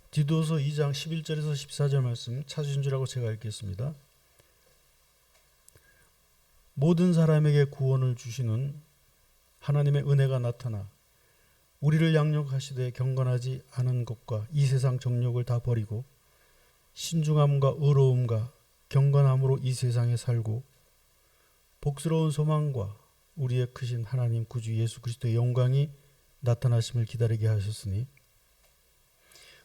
디도서 2장 11절에서 14절 말씀 찾으신 줄 알고 제가 읽겠습니다. 모든 사람에게 구원을 주시는 하나님의 은혜가 나타나 우리를 양육하시되 경건하지 않은 것과 이 세상 정욕을 다 버리고 신중함과 의로움과 경건함으로 이 세상에 살고 복스러운 소망과 우리의 크신 하나님 구주 예수 그리스도의 영광이 나타나심을 기다리게 하셨으니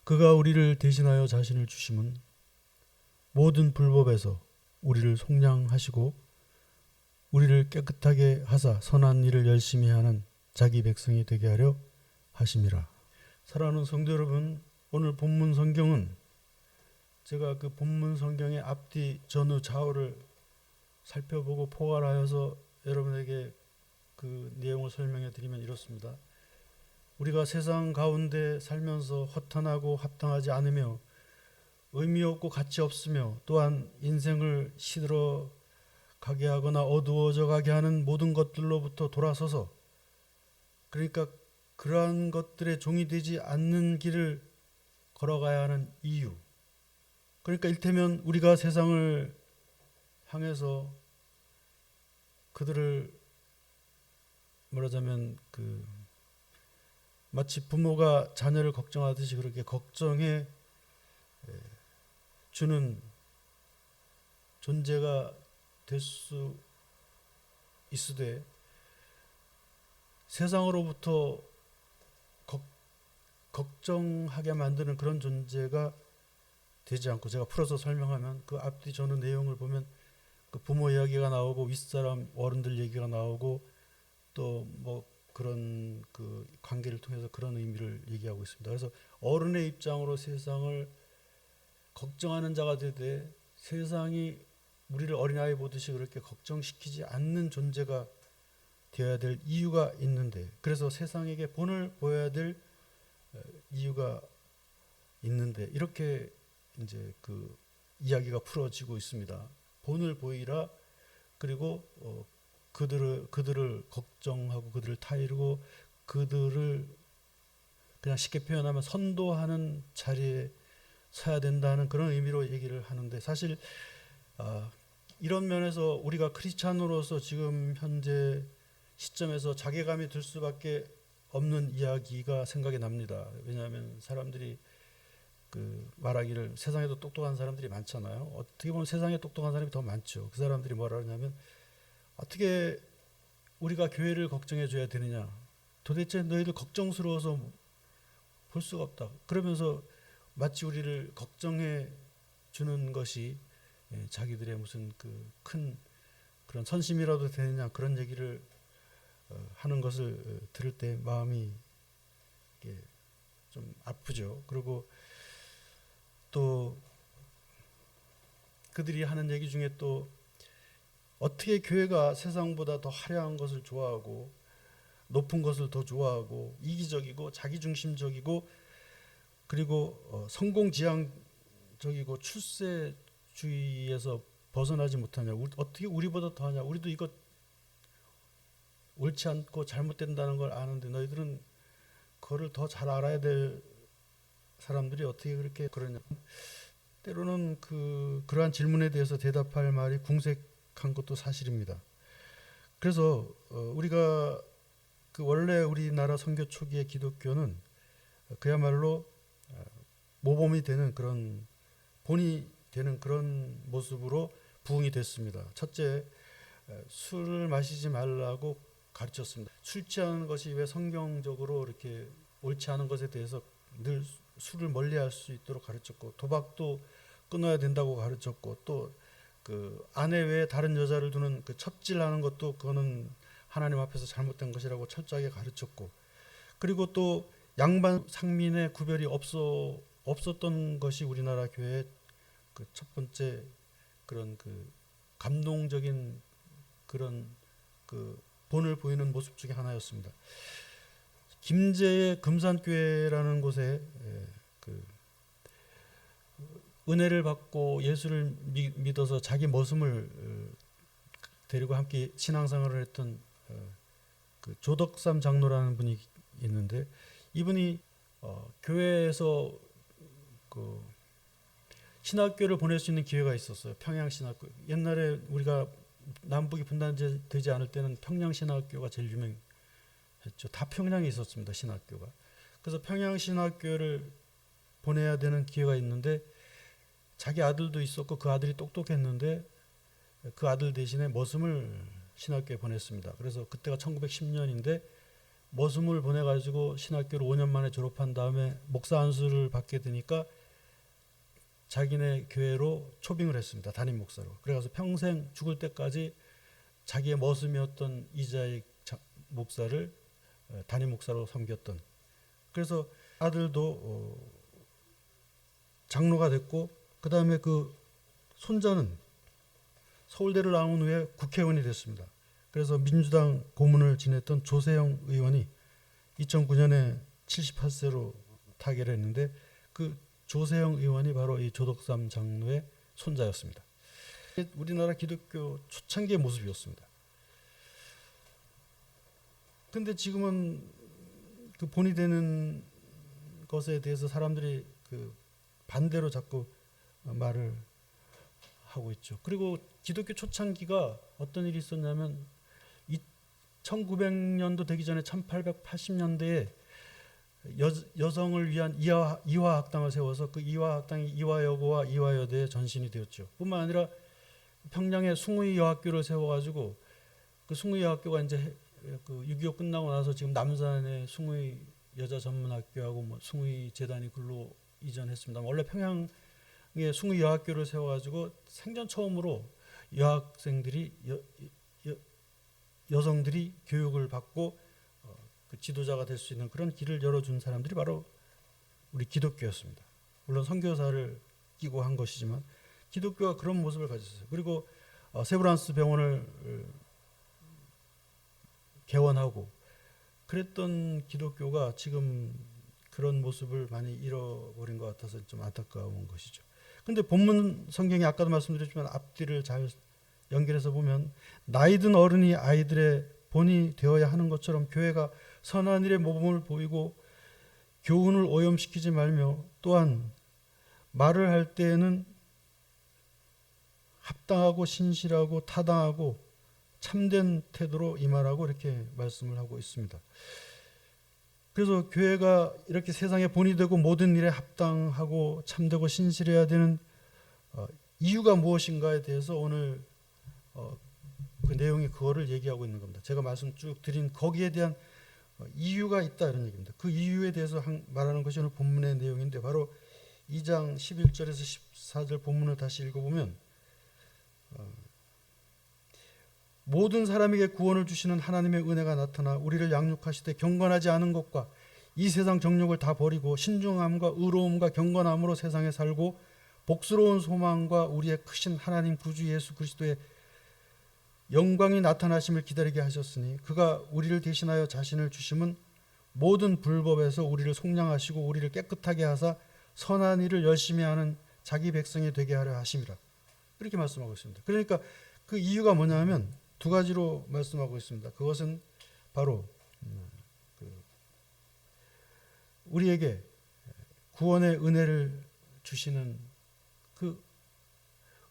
그가 우리를 대신하여 자신을 주심은 모든 불법에서 우리를 속량하시고 우리를 깨끗하게 하사 선한 일을 열심히 하는 자기 백성이 되게 하려 하심이라. 사랑하는 성도 여러분, 오늘 본문 성경은 제가 그 본문 성경의 앞뒤 전후 좌우를 살펴보고 포괄하여서 여러분에게 그 내용을 설명해 드리면 이렇습니다. 우리가 세상 가운데 살면서 허탄하고 합당하지 않으며 의미 없고 가치 없으며 또한 인생을 시들어 가게 하거나 어두워져 가게 하는 모든 것들로부터 돌아서서, 그러니까 그러한 것들의 종이 되지 않는 길을 걸어가야 하는 이유, 그러니까 일테면 우리가 세상을 향해서 그들을 말하자면 마치 부모가 자녀를 걱정하듯이 그렇게 걱정해 주는 존재가 될 수 있으되 세상으로부터 걱정하게 만드는 그런 존재가 되지 않고, 제가 풀어서 설명하면 그 앞뒤 전후 내용을 보면 그 부모 이야기가 나오고 윗사람 어른들 얘기가 나오고 또 뭐 그런 그 관계를 통해서 그런 의미를 얘기하고 있습니다. 그래서 어른의 입장으로 세상을 걱정하는 자가 되되 세상이 우리를 어린아이 보듯이 그렇게 걱정시키지 않는 존재가 되어야 될 이유가 있는데, 그래서 세상에게 본을 보여야 될 이유가 있는데, 이렇게 이제 그 이야기가 풀어지고 있습니다. 본을 보이라, 그리고 그들을 걱정하고 그들을 타이르고 그들을 그냥 쉽게 표현하면 선도하는 자리에 서야 된다는 그런 의미로 얘기를 하는데, 사실 이런 면에서 우리가 크리스찬으로서 지금 현재 시점에서 자괴감이 들 수밖에 없는 이야기가 생각이 납니다. 왜냐하면 사람들이 말하기를 세상에도 똑똑한 사람들이 많잖아요. 어떻게 보면 세상에 똑똑한 사람이 더 많죠. 그 사람들이 뭐라 하냐면 어떻게 우리가 교회를 걱정해 줘야 되느냐, 도대체 너희들 걱정스러워서 볼 수가 없다, 그러면서 마치 우리를 걱정해 주는 것이 자기들의 무슨 큰 그런 선심이라도 되느냐, 그런 얘기를 하는 것을 들을 때 마음이 좀 아프죠. 그리고 또 그들이 하는 얘기 중에 또 어떻게 교회가 세상보다 더 화려한 것을 좋아하고 높은 것을 더 좋아하고 이기적이고 자기중심적이고 그리고 성공지향적이고 출세주의에서 벗어나지 못하냐, 어떻게 우리보다 더하냐, 우리도 이거 옳지 않고 잘못된다는 걸 아는데 너희들은 그거를 더 잘 알아야 될 사람들이 어떻게 그렇게 그러냐. 때로는 그러한 질문에 대해서 대답할 말이 궁색한 것도 사실입니다. 그래서 우리가 원래 우리나라 선교 초기의 기독교는 그야말로 모범이 되는 그런 본이 되는 그런 모습으로 부흥이 됐습니다. 첫째, 술을 마시지 말라고 가르쳤습니다. 술 취하는 것이 왜 성경적으로 이렇게 옳지 않은 것에 대해서 늘 술을 멀리할 수 있도록 가르쳤고, 도박도 끊어야 된다고 가르쳤고, 또 아내 외에 다른 여자를 두는 첩질하는 것도 그거는 하나님 앞에서 잘못된 것이라고 철저하게 가르쳤고, 그리고 또 양반 상민의 구별이 없었던 것이 우리나라 교회의 첫 번째 그런 감동적인 그런 본을 보이는 모습 중에 하나였습니다. 김제의 금산교회라는 곳에 은혜를 받고 예수를 믿어서 자기 머슴을 데리고 함께 신앙생활을 했던 조덕삼 장로라는 분이 있는데, 이분이 교회에서 그 신학교를 보낼 수 있는 기회가 있었어요. 평양신학교. 옛날에 우리가 남북이 분단되지 않을 때는 평양신학교가 제일 유명했죠. 다 평양에 있었습니다. 신학교가. 그래서 평양신학교를 보내야 되는 기회가 있는데 자기 아들도 있었고 그 아들이 똑똑했는데 그 아들 대신에 머슴을 신학교에 보냈습니다. 그래서 그때가 1910년인데 머슴을 보내가지고 신학교를 5년 만에 졸업한 다음에 목사 안수를 받게 되니까 자기네 교회로 초빙을 했습니다. 담임 목사로. 그래서 평생 죽을 때까지 자기의 머슴이었던 이자익 목사를 담임 목사로 섬겼던. 그래서 아들도 장로가 됐고 그 다음에 그 손자는 서울대를 나온 후에 국회의원이 됐습니다. 그래서 민주당 고문을 지냈던 조세영 의원이 2009년에 78세로 타계를 했는데 그 조세영 의원이 바로 이 조덕삼 장로의 손자였습니다. 우리나라 기독교 초창기의 모습이었습니다. 근데 지금은 그 본이 되는 것에 대해서 사람들이 그 반대로 자꾸 말을 하고 있죠. 그리고 기독교 초창기가 어떤 일이 있었냐면 1900년도 되기 전에 1880년대에 여성을 위한 이화학당을 세워서 그 이화학당이 이화여고와 이화여대에 전신이 되었죠. 뿐만 아니라 평양에 숭의 여학교를 세워가지고 그 숭의 여학교가 이제 그 6.25 끝나고 나서 지금 남산에 숭의 여자 전문학교하고 뭐 숭의 재단이 글로 이전했습니다. 원래 평양에 숭의 여학교를 세워가지고 생전 처음으로 여학생들이 여성들이 교육을 받고 그 지도자가 될 수 있는 그런 길을 열어준 사람들이 바로 우리 기독교였습니다. 물론 선교사를 끼고 한 것이지만 기독교가 그런 모습을 가졌어요. 그리고 세브란스 병원을 개원하고 그랬던 기독교가 지금 그런 모습을 많이 잃어버린 것 같아서 좀 안타까운 것이죠. 그런데 본문 성경이 아까도 말씀드렸지만 앞뒤를 잘 연결해서 보면 나이 든 어른이 아이들의 본이 되어야 하는 것처럼 교회가 선한 일에 모범을 보이고 교훈을 오염시키지 말며 또한 말을 할 때에는 합당하고 신실하고 타당하고 참된 태도로 임하라고 이렇게 말씀을 하고 있습니다. 그래서 교회가 이렇게 세상에 본이 되고 모든 일에 합당하고 참되고 신실해야 되는 이유가 무엇인가에 대해서 오늘 그 내용이 그거를 얘기하고 있는 겁니다. 제가 말씀 쭉 드린 거기에 대한 이유가 있다 이런 얘기입니다. 그 이유에 대해서 말하는 것이 오늘 본문의 내용인데 바로 2장 11절에서 14절 본문을 다시 읽어보면 모든 사람에게 구원을 주시는 하나님의 은혜가 나타나 우리를 양육하시되 경건하지 않은 것과 이 세상 정욕을 다 버리고 신중함과 의로움과 경건함으로 세상에 살고 복스러운 소망과 우리의 크신 하나님 구주 예수 그리스도의 영광이 나타나심을 기다리게 하셨으니 그가 우리를 대신하여 자신을 주심은 모든 불법에서 우리를 속량하시고 우리를 깨끗하게 하사 선한 일을 열심히 하는 자기 백성이 되게 하려 하심이라. 이렇게 말씀하고 있습니다. 그러니까 그 이유가 뭐냐면 두 가지로 말씀하고 있습니다. 그것은 바로 우리에게 구원의 은혜를 주시는 그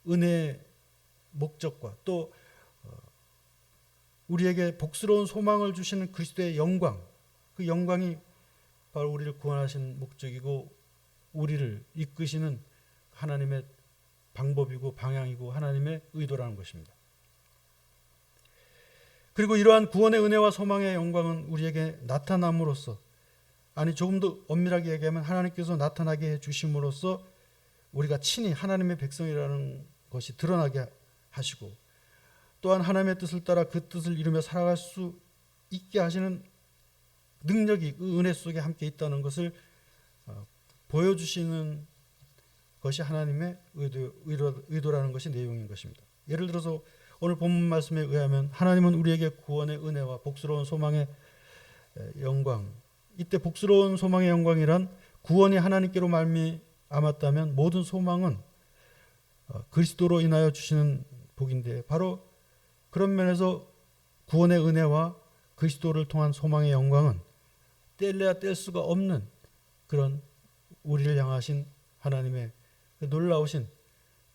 은혜의 목적과 또 우리에게 복스러운 소망을 주시는 그리스도의 영광, 그 영광이 바로 우리를 구원하신 목적이고 우리를 이끄시는 하나님의 방법이고 방향이고 하나님의 의도라는 것입니다. 그리고 이러한 구원의 은혜와 소망의 영광은 우리에게 나타남으로써, 아니 조금 더 엄밀하게 얘기하면 하나님께서 나타나게 해주심으로써 우리가 친히 하나님의 백성이라는 것이 드러나게 하시고 또한 하나님의 뜻을 따라 그 뜻을 이루며 살아갈 수 있게 하시는 능력이 그 은혜 속에 함께 있다는 것을 보여주시는 것이 하나님의 의도라는 것이 내용인 것입니다. 예를 들어서 오늘 본문 말씀에 의하면 하나님은 우리에게 구원의 은혜와 복스러운 소망의 영광, 이때 복스러운 소망의 영광이란 구원이 하나님께로 말미암았다면 모든 소망은 그리스도로 인하여 주시는 복인데 바로 그런 면에서 구원의 은혜와 그리스도를 통한 소망의 영광은 뗄래야 뗄 수가 없는 그런 우리를 향하신 하나님의 그 놀라우신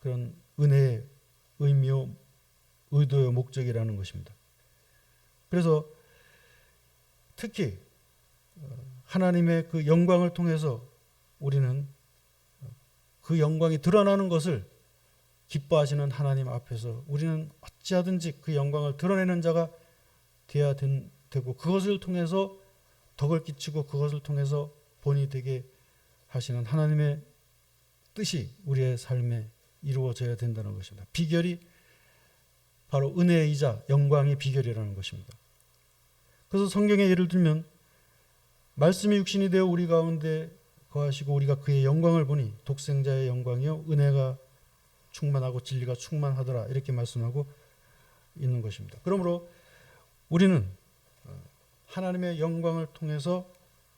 그런 은혜의 의미요, 의도요, 목적이라는 것입니다. 그래서 특히 하나님의 그 영광을 통해서 우리는 그 영광이 드러나는 것을 기뻐하시는 하나님 앞에서 우리는 어찌하든지 그 영광을 드러내는 자가 되어야 되고, 그것을 통해서 덕을 끼치고 그것을 통해서 본이 되게 하시는 하나님의 뜻이 우리의 삶에 이루어져야 된다는 것입니다. 비결이 바로 은혜이자 영광의 비결이라는 것입니다. 그래서 성경에 예를 들면 말씀이 육신이 되어 우리 가운데 거하시고 우리가 그의 영광을 보니 독생자의 영광이요 은혜가 충만하고 진리가 충만하더라, 이렇게 말씀하고 있는 것입니다. 그러므로 우리는 하나님의 영광을 통해서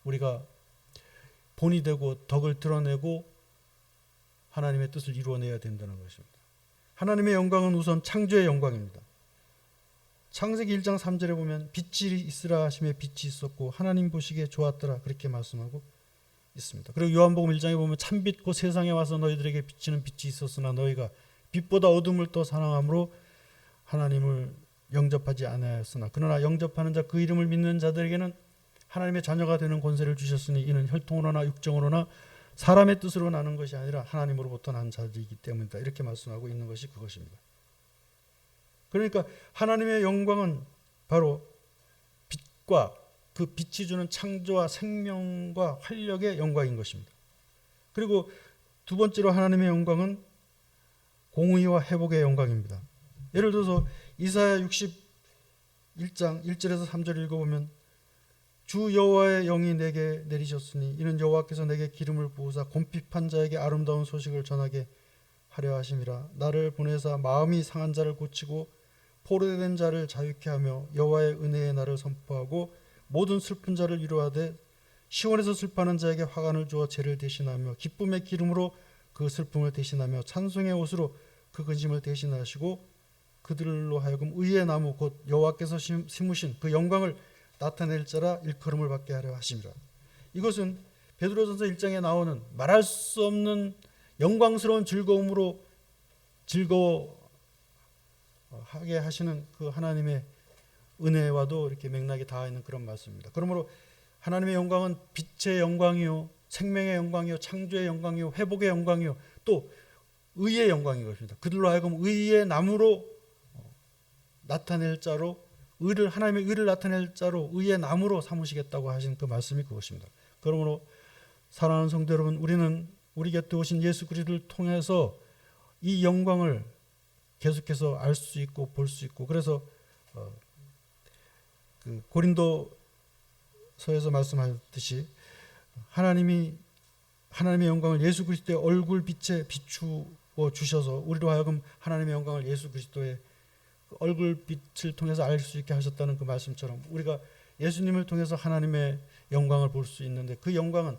우리가 본이 되고 덕을 드러내고 하나님의 뜻을 이루어내야 된다는 것입니다. 하나님의 영광은 우선 창조의 영광입니다. 창세기 1장 3절에 보면 빛이 있으라 하심에 빛이 있었고 하나님 보시기에 좋았더라, 그렇게 말씀하고 있습니다. 그리고 요한복음 1장에 보면 참빛 곧 세상에 와서 너희들에게 비치는 빛이 있었으나 너희가 빛보다 어둠을 더 사랑함으로 하나님을 영접하지 아니하였으나 그러나 영접하는 자 그 이름을 믿는 자들에게는 하나님의 자녀가 되는 권세를 주셨으니 이는 혈통으로나 육정으로나 사람의 뜻으로 나는 것이 아니라 하나님으로부터 난 자들이기 때문이다, 이렇게 말씀하고 있는 것이 그것입니다. 그러니까 하나님의 영광은 바로 빛과 그 빛이 주는 창조와 생명과 활력의 영광인 것입니다. 그리고 두 번째로 하나님의 영광은 공의와 회복의 영광입니다. 예를 들어서 이사야 61장 1절에서 3절 읽어보면 주 여호와의 영이 내게 내리셨으니 이는 여호와께서 내게 기름을 부으사 곰핍한 자에게 아름다운 소식을 전하게 하려 하심이라. 나를 보내사 마음이 상한 자를 고치고 포로된 자를 자유케 하며 여호와의 은혜의 날을 선포하고 모든 슬픈 자를 위로하되 시온에서 슬퍼하는 자에게 화관을 주어 죄를 대신하며 기쁨의 기름으로 그 슬픔을 대신하며 찬송의 옷으로 그 근심을 대신하시고 그들로 하여금 의의 나무 곧 여호와께서 심으신 그 영광을 나타낼 자라 일컬음을 받게 하려 하심이라. 이것은 베드로전서 1장에 나오는 말할 수 없는 영광스러운 즐거움으로 즐거워하게 하시는 그 하나님의 은혜와도 이렇게 맥락이 닿아 있는 그런 말씀입니다. 그러므로 하나님의 영광은 빛의 영광이요, 생명의 영광이요, 창조의 영광이요, 회복의 영광이요, 또 의의 영광인 것입니다. 그들로 하여금 의의 나무로 나타낼 자로, 하나님의 의를 나타낼 자로 의의 나무로 삼으시겠다고 하신 그 말씀이 그것입니다. 그러므로 사랑하는 성도 여러분, 우리는 우리 곁에 오신 예수 그리스도를 통해서 이 영광을 계속해서 알 수 있고 볼 수 있고, 그래서 그 고린도서에서 말씀하셨듯이 하나님의 영광을 예수 그리스도의 얼굴 빛에 비추어 주셔서 우리로 하여금 하나님의 영광을 예수 그리스도의 얼굴 빛을 통해서 알 수 있게 하셨다는 그 말씀처럼 우리가 예수님을 통해서 하나님의 영광을 볼 수 있는데, 그 영광은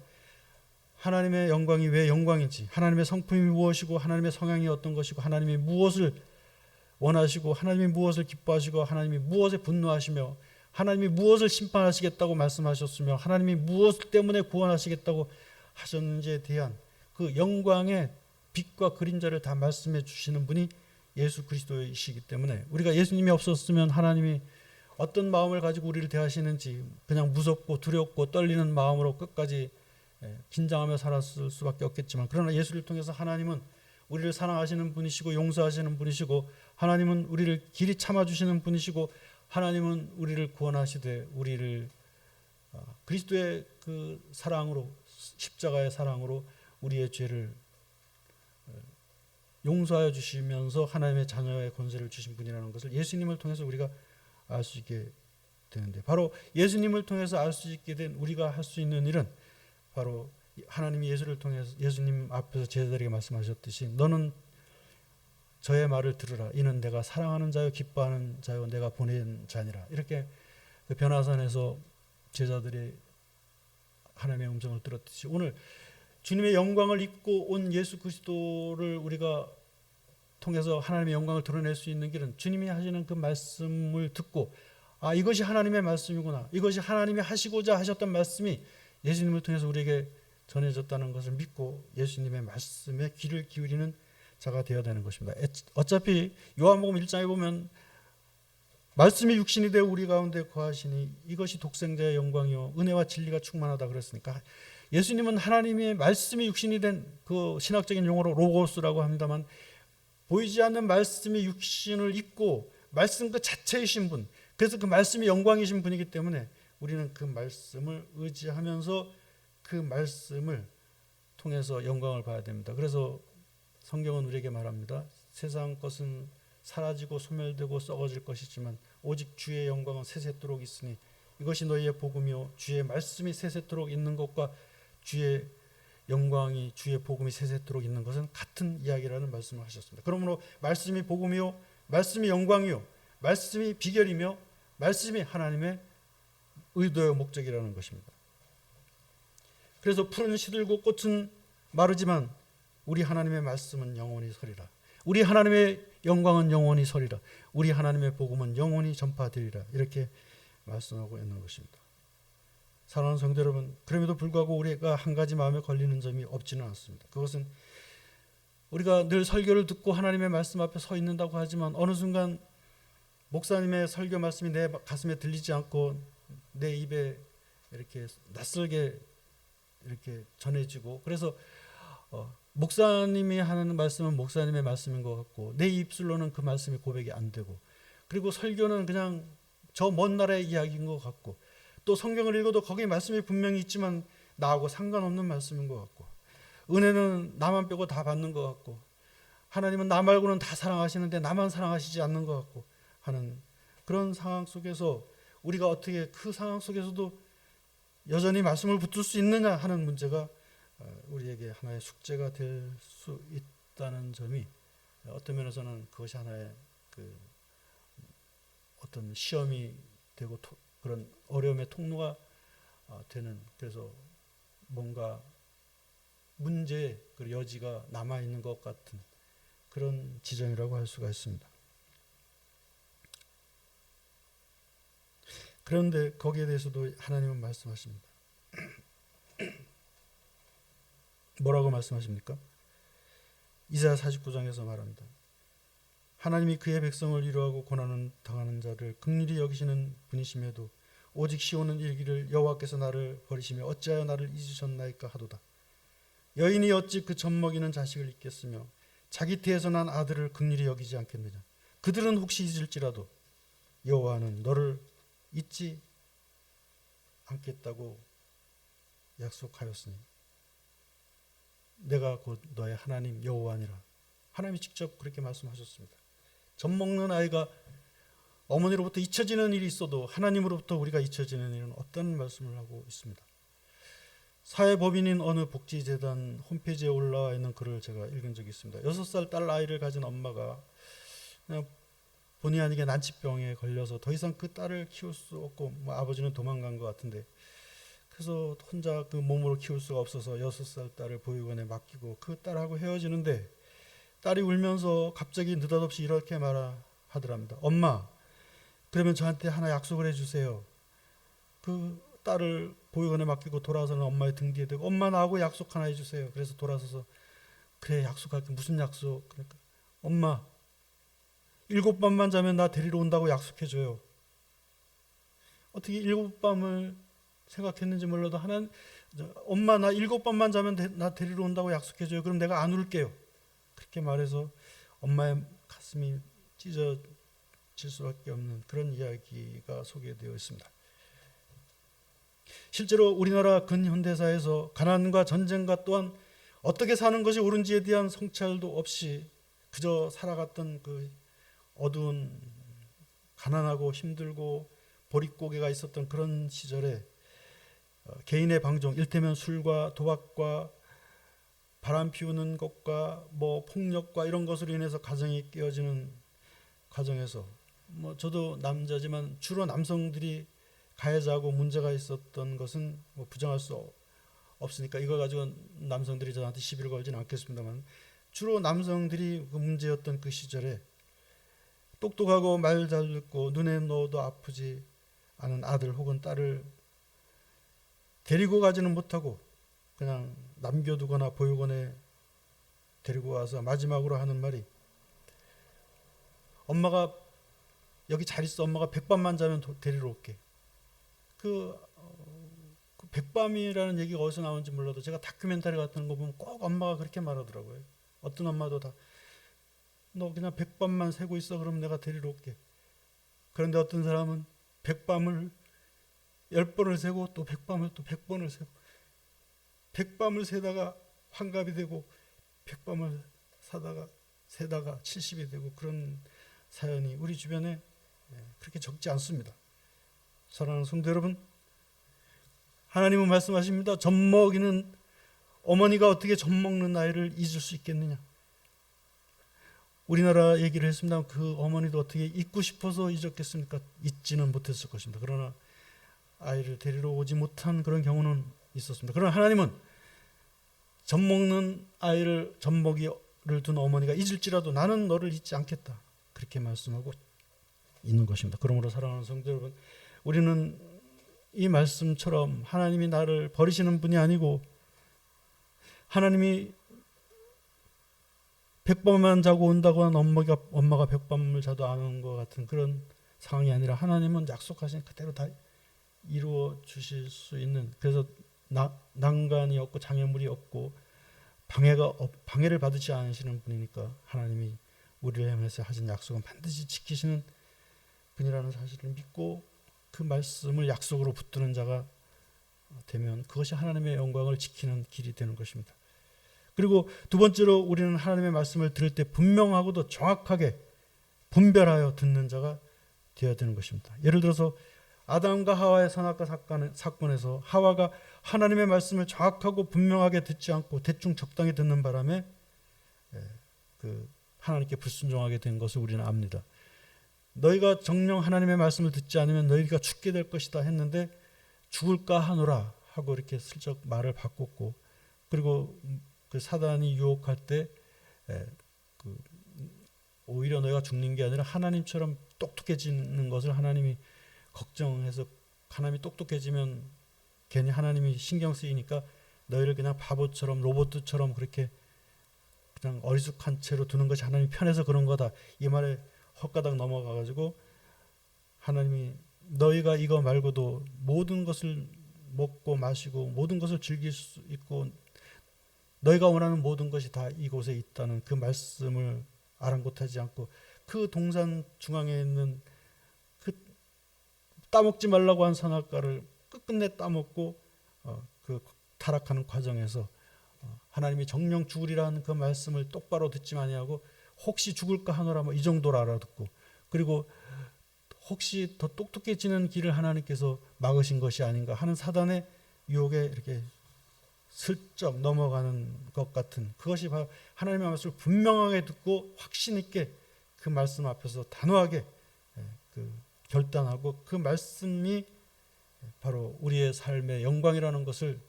하나님의 영광이 왜 영광인지, 하나님의 성품이 무엇이고 하나님의 성향이 어떤 것이고 하나님이 무엇을 원하시고 하나님이 무엇을 기뻐하시고 하나님이 무엇에 분노하시며 하나님이 무엇을 심판하시겠다고 말씀하셨으며 하나님이 무엇 때문에 구원하시겠다고 하셨는지에 대한 그 영광의 빛과 그림자를 다 말씀해 주시는 분이 예수 그리스도이시기 때문에 우리가 예수님이 없었으면 하나님이 어떤 마음을 가지고 우리를 대하시는지 그냥 무섭고 두렵고 떨리는 마음으로 끝까지 긴장하며 살았을 수밖에 없겠지만, 그러나 예수를 통해서 하나님은 우리를 사랑하시는 분이시고 용서하시는 분이시고 하나님은 우리를 길이 참아주시는 분이시고 하나님은 우리를 구원하시되 우리를 그리스도의 그 사랑으로, 십자가의 사랑으로 우리의 죄를 용서하여 주시면서 하나님의 자녀의 권세를 주신 분이라는 것을 예수님을 통해서 우리가 알 수 있게 되는데, 바로 예수님을 통해서 알 수 있게 된 우리가 할 수 있는 일은 바로 하나님이 예수를 통해서 예수님 앞에서 제자들에게 말씀하셨듯이 너는 저의 말을 들으라, 이는 내가 사랑하는 자요 기뻐하는 자요 내가 보낸 자니라, 이렇게 그 변화산에서 제자들이 하나님의 음성을 들었듯이 오늘 주님의 영광을 입고 온 예수 그리스도를 우리가 통해서 하나님의 영광을 드러낼 수 있는 길은 주님이 하시는 그 말씀을 듣고, 아, 이것이 하나님의 말씀이구나, 이것이 하나님이 하시고자 하셨던 말씀이 예수님을 통해서 우리에게 전해졌다는 것을 믿고 예수님의 말씀에 귀를 기울이는 자가 되어야 되는 것입니다. 어차피 요한복음 1장에 보면 말씀이 육신이 되어 우리 가운데 거하시니 이것이 독생자의 영광이요 은혜와 진리가 충만하다 그랬으니까 예수님은 하나님의 말씀이 육신이 된 그 신학적인 용어로 로고스라고 합니다만 보이지 않는 말씀이 육신을 입고 말씀 그 자체이신 분, 그래서 그 말씀이 영광이신 분이기 때문에 우리는 그 말씀을 의지하면서 그 말씀을 통해서 영광을 봐야 됩니다. 그래서 성경은 우리에게 말합니다. 세상 것은 사라지고 소멸되고 썩어질 것이지만 오직 주의 영광은 세세토록 있으니 이것이 너희의 복음이요 주의 말씀이 세세토록 있는 것과 주의 영광이 주의 복음이 세세토록 있는 것은 같은 이야기라는 말씀을 하셨습니다. 그러므로 말씀이 복음이요 말씀이 영광이요 말씀이 비결이며 말씀이 하나님의 의도요 목적이라는 것입니다. 그래서 풀은 시들고 꽃은 마르지만 우리 하나님의 말씀은 영원히 서리라. 우리 하나님의 영광은 영원히 서리라. 우리 하나님의 복음은 영원히 전파되리라. 이렇게 말씀하고 있는 것입니다. 사랑하는 성도 여러분, 그럼에도 불구하고 우리가 한 가지 마음에 걸리는 점이 없지는 않습니다. 그것은 우리가 늘 설교를 듣고 하나님의 말씀 앞에 서 있는다고 하지만 어느 순간 목사님의 설교 말씀이 내 가슴에 들리지 않고 내 입에 이렇게 낯설게 이렇게 전해지고, 그래서 목사님이 하는 말씀은 목사님의 말씀인 것 같고 내 입술로는 그 말씀이 고백이 안 되고, 그리고 설교는 그냥 저 먼 나라의 이야기인 것 같고, 또 성경을 읽어도 거기에 말씀이 분명히 있지만 나하고 상관없는 말씀인 것 같고, 은혜는 나만 빼고 다 받는 것 같고, 하나님은 나 말고는 다 사랑하시는데 나만 사랑하시지 않는 것 같고 하는 그런 상황 속에서 우리가 어떻게 그 상황 속에서도 여전히 말씀을 붙들 수 있느냐 하는 문제가 우리에게 하나의 숙제가 될 수 있다는 점이 어떤 면에서는 그것이 하나의 그 어떤 시험이 되고 그런 어려움의 통로가 되는, 그래서 뭔가 문제의 그 여지가 남아있는 것 같은 그런 지점이라고 할 수가 있습니다. 그런데 거기에 대해서도 하나님은 말씀하십니다. 뭐라고 말씀하십니까? 이사야 49장에서 말합니다. 하나님이 그의 백성을 위로하고 고난을 당하는 자를 긍휼히 여기시는 분이심에도 오직 시온은 이르기를 여호와께서 나를 버리시며 어찌하여 나를 잊으셨나이까 하도다. 여인이 어찌 그 젖먹이는 자식을 잊겠으며 자기 태에서 난 아들을 긍휼히 여기지 않겠느냐. 그들은 혹시 잊을지라도 여호와는 너를 잊지 않겠다고 약속하였으니 내가 곧 너의 하나님 여호와니라. 하나님이 직접 그렇게 말씀하셨습니다. 젖먹는 아이가 어머니로부터 잊혀지는 일이 있어도 하나님으로부터 우리가 잊혀지는 일은 없다는 말씀을 하고 있습니다. 사회법인인 어느 복지재단 홈페이지에 올라와 있는 글을 제가 읽은 적이 있습니다. 6살 딸 아이를 가진 엄마가 그냥 본의 아니게 난치병에 걸려서 더 이상 그 딸을 키울 수 없고 아버지는 도망간 것 같은데, 그래서 혼자 그 몸으로 키울 수가 없어서 6살 딸을 보육원에 맡기고 그 딸하고 헤어지는데, 딸이 울면서 갑자기 느닷없이 이렇게 말하더랍니다. 엄마, 그러면 저한테 하나 약속을 해주세요. 그 딸을 보육원에 맡기고 돌아서는 엄마의 등 뒤에 대고 엄마 나하고 약속 하나 해주세요. 그래서 돌아서서 그래 약속할게. 무슨 약속? 그러니까 엄마 7밤만 자면 나 데리러 온다고 약속해줘요. 어떻게 7밤을 생각했는지 몰라도 하나님, 엄마 나 7밤만 자면 나 데리러 온다고 약속해줘요. 그럼 내가 안 울게요. 그렇게 말해서 엄마의 가슴이 찢어질 수밖에 없는 그런 이야기가 소개되어 있습니다. 실제로 우리나라 근현대사에서 가난과 전쟁과 또한 어떻게 사는 것이 옳은지에 대한 성찰도 없이 그저 살아갔던 그 어두운 가난하고 힘들고 보릿고개가 있었던 그런 시절에 개인의 방종, 일테면 술과 도박과 바람 피우는 것과 폭력과 이런 것으로 인해서 가정이 깨어지는 과정에서 저도 남자지만 주로 남성들이 가해자고 문제가 있었던 것은 부정할 수 없으니까 이걸 가지고 남성들이 저한테 시비를 걸지는 않겠습니다만, 주로 남성들이 그 문제였던 그 시절에 똑똑하고 말 잘 듣고 눈에 넣어도 아프지 않은 아들 혹은 딸을 데리고 가지는 못하고 그냥 남겨두거나 보육원에 데리고 와서 마지막으로 하는 말이, 엄마가 여기 잘 있어, 엄마가 백밤만 자면 데리러 올게. 그 백밤이라는 얘기가 어디서 나오는지 몰라도 제가 다큐멘터리 같은 거 보면 꼭 엄마가 그렇게 말하더라고요. 어떤 엄마도 다, 너 그냥 백밤만 세고 있어, 그럼 내가 데리러 올게. 그런데 어떤 사람은 백밤을 10번을 세고 또 백밤을 또 100번을 세고, 백밤을 세다가 환갑이 되고 백밤을 세다가 70이 되고, 그런 사연이 우리 주변에 그렇게 적지 않습니다. 사랑하는 성도 여러분, 하나님은 말씀하십니다. 젖 먹이는 어머니가 어떻게 젖 먹는 아이를 잊을 수 있겠느냐. 우리나라 얘기를 했습니다. 그 어머니도 어떻게 잊고 싶어서 잊었겠습니까? 잊지는 못했을 것입니다. 그러나 아이를 데리러 오지 못한 그런 경우는 있었습니다. 그러나 하나님은 젖 먹는 아이를, 젖먹이를 둔 어머니가 잊을지라도 나는 너를 잊지 않겠다, 그렇게 말씀하고 있는 것입니다. 그러므로 사랑하는 성도 여러분, 우리는 이 말씀처럼 하나님이 나를 버리시는 분이 아니고, 하나님이 백밤만 자고 온다고 한 엄마가 백밤을 자도 안 오는 것 같은 그런 상황이 아니라, 하나님은 약속하신 그대로 다 이루어 주실 수 있는, 그래서 난간이 없고 장애물이 없고 방해를 받지 않으시는 분이니까, 하나님이 우리를 향해서 하신 약속은 반드시 지키시는 분이라는 사실을 믿고 그 말씀을 약속으로 붙드는 자가 되면 그것이 하나님의 영광을 지키는 길이 되는 것입니다. 그리고 두 번째로, 우리는 하나님의 말씀을 들을 때 분명하고도 정확하게 분별하여 듣는 자가 되어야 되는 것입니다. 예를 들어서 아담과 하와의 선악과 사건에서 하와가 하나님의 말씀을 정확하고 분명하게 듣지 않고 대충 적당히 듣는 바람에 하나님께 불순종하게 된 것을 우리는 압니다. 너희가 정녕 하나님의 말씀을 듣지 않으면 너희가 죽게 될 것이다 했는데, 죽을까 하노라 하고 이렇게 슬쩍 말을 바꿨고, 그리고 그 사단이 유혹할 때 오히려 너희가 죽는 게 아니라 하나님처럼 똑똑해지는 것을 하나님이 걱정해서, 하나님이 똑똑해지면 괜히 하나님이 신경 쓰이니까 너희를 그냥 바보처럼 로봇처럼 그렇게 그냥 어리숙한 채로 두는 것이 하나님이 편해서 그런 거다, 이 말에 헛가닥 넘어가가지고, 하나님이 너희가 이거 말고도 모든 것을 먹고 마시고 모든 것을 즐길 수 있고 너희가 원하는 모든 것이 다 이곳에 있다는 그 말씀을 아랑곳하지 않고, 그 동산 중앙에 있는 그 따먹지 말라고 한 선악과를 끝끝내 따먹고 그 타락하는 과정에서 하나님이 정령 죽으리라는 그 말씀을 똑바로 듣지 아니하고 혹시 죽을까 하노라 이 정도로 알아듣고, 그리고 혹시 더 똑똑해지는 길을 하나님께서 막으신 것이 아닌가 하는 사단의 유혹에 이렇게 슬쩍 넘어가는 것 같은, 그것이 바로 하나님의 말씀을 분명하게 듣고 확신 있게 그 말씀 앞에서 단호하게 결단하고, 그 말씀이 바로 우리의 삶의 영광이라는 것을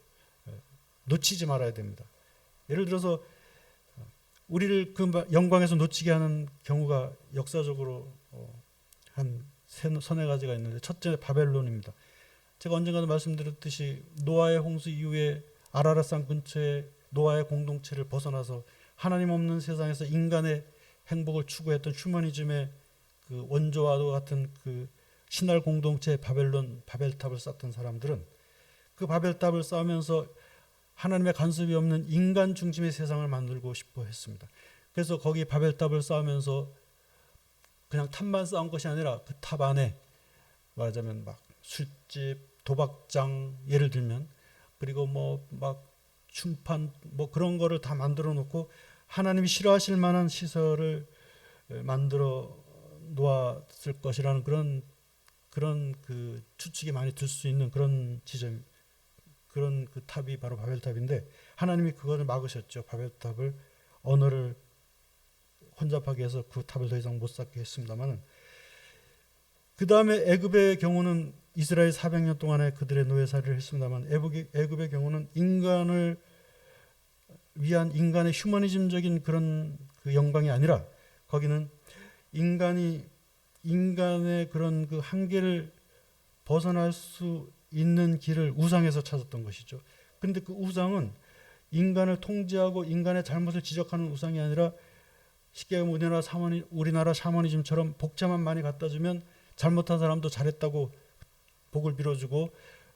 놓치지 말아야 됩니다. 예를 들어서 우리를 그 영광에서 놓치게 하는 경우가 역사적으로 한 서너 가지가 있는데, 첫째 바벨론입니다. 제가 언젠가도 말씀드렸듯이 노아의 홍수 이후에 아라랏산 근처에 노아의 공동체를 벗어나서 하나님 없는 세상에서 인간의 행복을 추구했던 휴머니즘의 그 원조와도 같은 그 신할 공동체 바벨탑을 쌓던 사람들은 그 바벨탑을 쌓으면서 하나님의 간섭이 없는 인간 중심의 세상을 만들고 싶어 했습니다. 그래서 거기 바벨탑을 쌓으면서 그냥 탑만 쌓은 것이 아니라 그 탑 안에 말하자면 막 술집, 도박장, 예를 들면, 그리고 막 춤판 그런 거를 다 만들어 놓고 하나님이 싫어하실 만한 시설을 만들어 놓았을 것이라는 그런 그 추측이 많이 들 수 있는 그런 지점, 그런 그 탑이 바로 바벨탑인데, 하나님이 그거를 막으셨죠. 바벨탑을 언어를 혼잡하게 해서 그 탑을 더 이상 못 쌓게 했습니다만, 그 다음에 애굽의 경우는 이스라엘 400년 동안에 그들의 노예살이를 했습니다만, 애굽의 경우는 인간을 위한 인간의 휴머니즘적인 그런 그 영광이 아니라, 거기는 인간의 그런 그 한계를 벗어날 수 있는 길을 우상에서 찾았던 것이죠. 그런데 그 우상은 인간을 통제하고 인간의 잘못을 지적하는 우상이 아니라 쉽게 얘기하면 우리나라 샤머니즘처럼 복제만 많이 갖다 주면 잘못한 사람도 잘했다고 복을 빌어주고,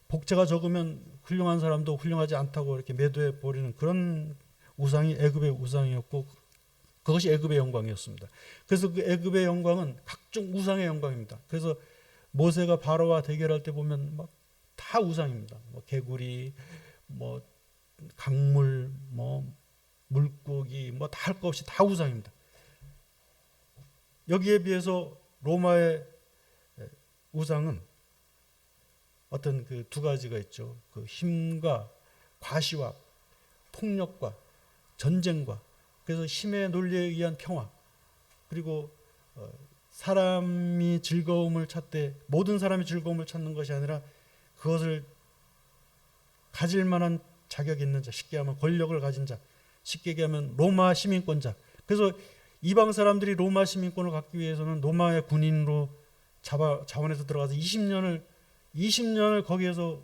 복제가 적으면 훌륭한 사람도 훌륭하지 않다고 이렇게 매도해 버리는 그런 우상이 애굽의 우상이었고, 그것이 애굽의 영광이었습니다. 그래서 그 애굽의 영광은 각종 우상의 영광입니다. 그래서 모세가 바로와 대결할 때 보면 막 다 우상입니다. 뭐 개구리, 뭐 강물, 뭐 물고기, 뭐 다 할 것 없이 다 우상입니다. 여기에 비해서 로마의 우상은 어떤 그 두 가지가 있죠. 그 힘과 과시와 폭력과 전쟁과, 그래서 힘의 논리에 의한 평화, 그리고 사람이 즐거움을 찾되 모든 사람이 즐거움을 찾는 것이 아니라 그것을 가질 만한 자격 있는 자, 쉽게 하면 권력을 가진 자, 쉽게 얘기하면 로마 시민권자. 그래서 이방 사람들이 로마 시민권을 갖기 위해서는 로마의 군인으로 자원해서 들어가서 20년을 거기에서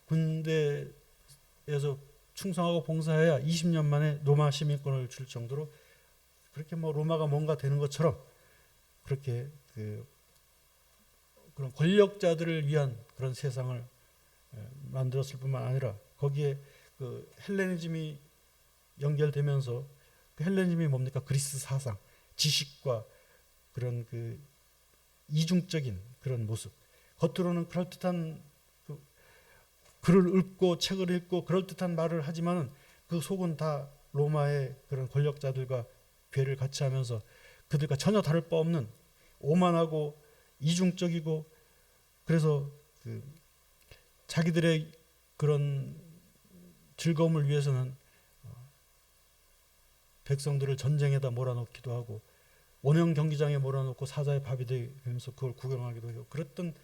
군대에서 충성하고 봉사해야 20년 만에 로마 시민권을 줄 정도로, 그렇게 뭐 로마가 뭔가 되는 것처럼 그렇게 그런 권력자들을 위한 그런 세상을 만들었을 뿐만 아니라, 거기에 그 헬레니즘이 연결되면서, 그 헬레니즘이 뭡니까? 그리스 사상, 지식과 그런 그 이중적인 그런 모습, 겉으로는 그럴듯한 글을 읽고 책을 읽고 그럴듯한 말을 하지만은 그 속은 다 로마의 그런 권력자들과 괴를 같이 하면서 그들과 전혀 다를 바 없는 오만하고 이중적이고, 그래서 자기들의 그런 즐거움을 위해서는 백성들을 전쟁에다 몰아넣기도 하고 원형 경기장에 몰아넣고 사자의 밥이 되면서 그걸 구경하기도 하고, 그랬던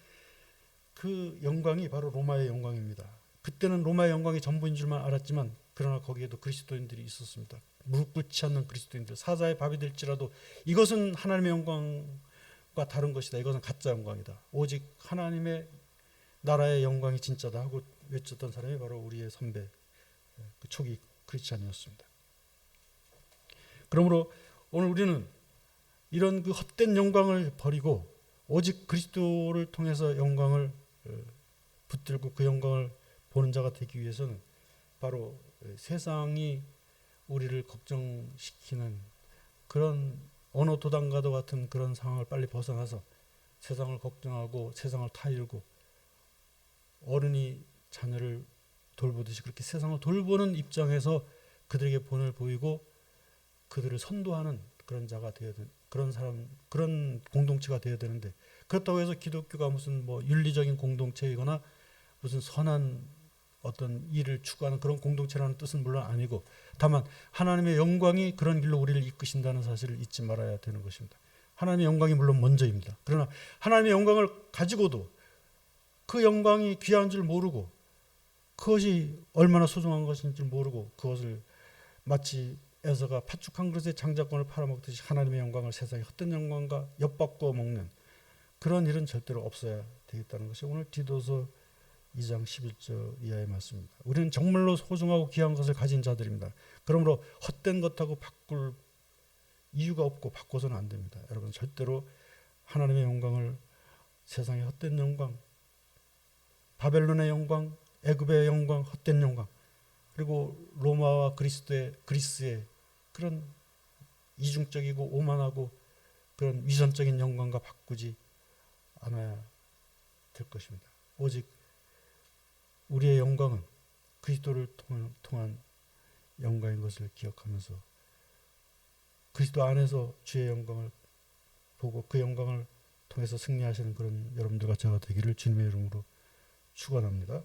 그 영광이 바로 로마의 영광입니다. 그때는 로마의 영광이 전부인 줄만 알았지만, 그러나 거기에도 그리스도인들이 있었습니다. 무릎 꿇지 않는 그리스도인들, 사자의 밥이 될지라도 이것은 하나님의 영광과 다른 것이다, 이것은 가짜 영광이다, 오직 하나님의 나라의 영광이 진짜다 하고 외쳤던 사람이 바로 우리의 선배, 그 초기 크리스찬이었습니다. 그러므로 오늘 우리는 이런 그 헛된 영광을 버리고 오직 그리스도를 통해서 영광을 붙들고 그 영광을 보는 자가 되기 위해서는 바로 세상이 우리를 걱정시키는 그런 어느 도단과도 같은 그런 상황을 빨리 벗어나서 세상을 걱정하고 세상을 타일고 어른이 자녀를 돌보듯이 그렇게 세상을 돌보는 입장에서 그들에게 본을 보이고 그들을 선도하는 그런 자가 되어야 되는, 그런 사람, 그런 공동체가 되어야 되는데, 그렇다고 해서 기독교가 무슨 뭐 윤리적인 공동체이거나 무슨 선한 어떤 일을 추구하는 그런 공동체라는 뜻은 물론 아니고, 다만 하나님의 영광이 그런 길로 우리를 이끄신다는 사실을 잊지 말아야 되는 것입니다. 하나님의 영광이 물론 먼저입니다. 그러나 하나님의 영광을 가지고도 그 영광이 귀한 줄 모르고 그것이 얼마나 소중한 것인 줄 모르고 그것을 마치 에서가 팥죽 한 그릇에 장자권을 팔아먹듯이 하나님의 영광을 세상의 헛된 영광과 엿바꾸어 먹는 그런 일은 절대로 없어야 되겠다는 것이 오늘 디도서 2장 11절 이하의 말씀입니다. 우리는 정말로 소중하고 귀한 것을 가진 자들입니다. 그러므로 헛된 것하고 바꿀 이유가 없고 바꿔서는 안 됩니다. 여러분, 절대로 하나님의 영광을, 세상의 헛된 영광, 바벨론의 영광, 애굽의 영광, 헛된 영광, 그리고 로마와 그리스의 그런 이중적이고 오만하고 그런 위선적인 영광과 바꾸지 않아야 될 것입니다. 오직 우리의 영광은 그리스도를 통한 영광인 것을 기억하면서 그리스도 안에서 주의 영광을 보고 그 영광을 통해서 승리하시는 그런 여러분들과 제가 되기를 주님의 이름으로 축원합니다.